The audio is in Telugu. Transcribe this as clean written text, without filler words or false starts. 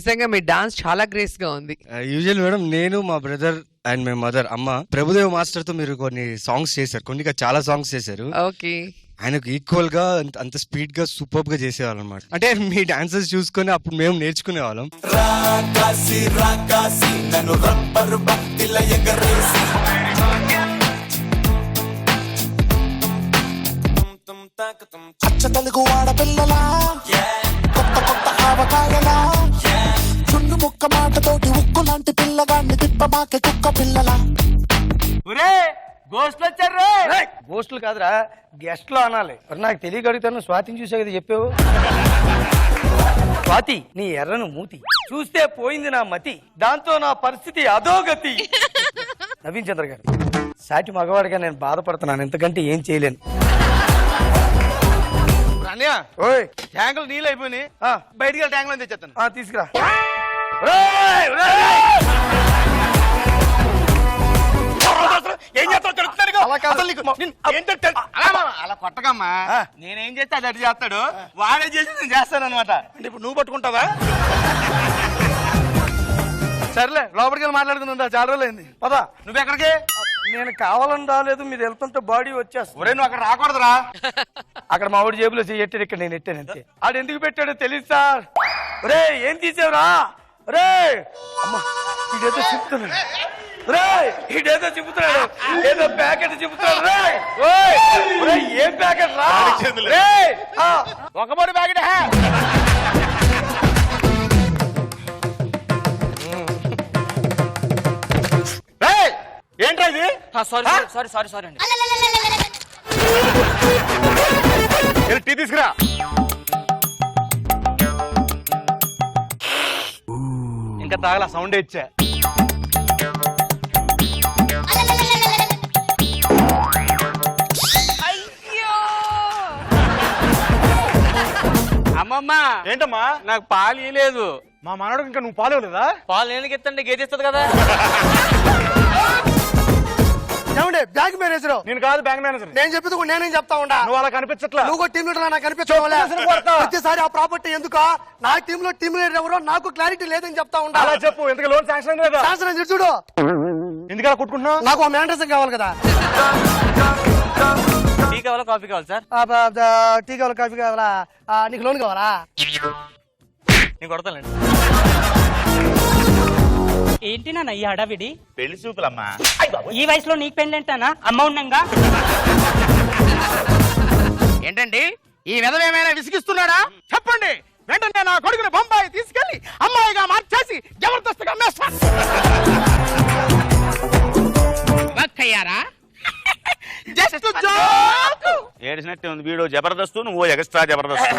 నిజంగా మీ డాన్స్ చాలా గ్రేస్ గా ఉంది. యూజువల్ మేడం, నేను మా బ్రదర్ అండ్ మై మదర్ అమ్మ ప్రభుదేవ్ మాస్టర్ తో మీరు కొన్ని సాంగ్స్ చేశారు, కొన్ని చాలా సాంగ్స్ చేశారు. ఓకే, ఆయనకు ఈక్వల్ గా అంత స్పీడ్ గా సూపర్ గా చేసేవాళ్ళం అనమాట. అంటే మీ డాన్సెస్ చూసుకొని అప్పుడు మేము నేర్చుకునే వాళ్ళం. అచ్చ తెలుగు ఆడపిల్లలా కొత్త కొత్త ఆవకాయలా చున్ను ముక్క మాటతోటి ఉక్కు లాంటి పిల్లగాన్ని తిప్పమాకే కుక్క పిల్లలా. గోస్టులు కాదురా, గెస్ట్ లో అనాలి. మరి నాకు తెలియక అడుగుతాను, స్వాతిని చూసే కదా చెప్పావు. స్వాతి, నీ ఎర్రను మూతి చూస్తే పోయింది నా మతి, దాంతో నా పరిస్థితి అధోగతి. నవీన్ చంద్ర గారు, సాటి మగవాడిగా నేను బాధపడుతున్నాను, ఎంతకంటే ఏం చేయలేను. అన్నయ్య, ఓయ్ ట్యాంకులు నీళ్ళు అయిపోయినాయి, బయటికి ట్యాంకులు అని తెచ్చేస్తాను. తీసుకురా. అలా కొట్టకమ్మా, నేనేం చేస్తే అది అటు చేస్తాడు, వాడే చేసి నేను చేస్తాను అనమాట. అంటే ఇప్పుడు నువ్వు పట్టుకుంటావా? సర్లే, లోపలికి వెళ్ళి మాట్లాడుకుందా, చాలా రోజులు అయింది. పదా, నువ్వెక్కడికి? నేను కావాలని రాలేదు, మీరు వెళ్తుంటే బాడీ వచ్చేస్తా. ఒరే, నువ్వు అక్కడ రాకూడదురా. అక్కడ మా ఊడి జేబులో ఎట్టాడు, ఇక్కడ నేను ఎట్టాను అంతే. ఆడు ఎందుకు పెట్టాడో తెలియదు సార్. ఒరే, ఏం తీసావురా? ఒరే అమ్మా, ఇదేదో చెప్తున్నాడు. రే, ఇదేదో చెబుతున్నాడు, ఏదో ప్యాకెట్ చెబుతున్నాడు. రే, ఏం ప్యాకెట్ రా? ఒక మూడు ప్యాకెట్. ఏంట్రా ఇది? సారీ అండి. టీ తీసుకురా. ఇంకా తాగల, సౌండ్ ఇచ్చా. అమ్మమ్మ, ఏంటమ్మా? నాకు పాలు ఇవ్వలేదు. మా మనోడు ఇంకా నువ్వు పాలు లేదా? పాలు నేను ఎత్తండి, గేదెస్తుంది కదా. ఏమండి, బ్యాంక్ మేనేజర్? నేను కాదు బ్యాంక్ మేనేజర్. నేను చెప్పింది నేనేం చెప్తా ఉండా. నువ్వు అలా కనిపించట్లా. నువ్వు టీం లీడర్ నాకు కనిపించే ప్రతిసారి ఆ ప్రాపర్టీ ఎందుకు నా టీమ్ లో టీం లీడర్ ఎవరో నాకు క్లారిటీ లేదని చెప్తా ఉండా. అలా చెప్పు, ఎందుకు లోన్ శాంక్షన్ లేదా? శాంక్షన్ చూడు. ఎందుకలా కొట్టుకుంటున్నావు? నాకు ఆ మేనేజర్ కావాలి కదా. టీ కావాలా, కాఫీ కావాలి సార్? టీ కావాలా, కాఫీ కావాలా? నీకు లోన్ కావాలా? నేను కొడతానండి. ఏంటి నాన్న ఈ హడావిడి? పెళ్లి చూపులమ్మా. ఈ వయసులో నీకు పెళ్ళంటానా? అమ్మ ఉండంగా. ఏంటండి, ఈ విధవేమైనా విసిగిస్తున్నాడా? చెప్పండి, వెంటనే నా కొడుకుని బొంబాయి తీసుకెళ్లి అమ్మాయిగా మార్చేసి జబర్దస్త్గా అమ్మేస్తా. ఏడిసినట్టే ఉంది వీడు జబర్దస్త్, నువ్వు ఎక్స్ట్రా జబర్దస్త్.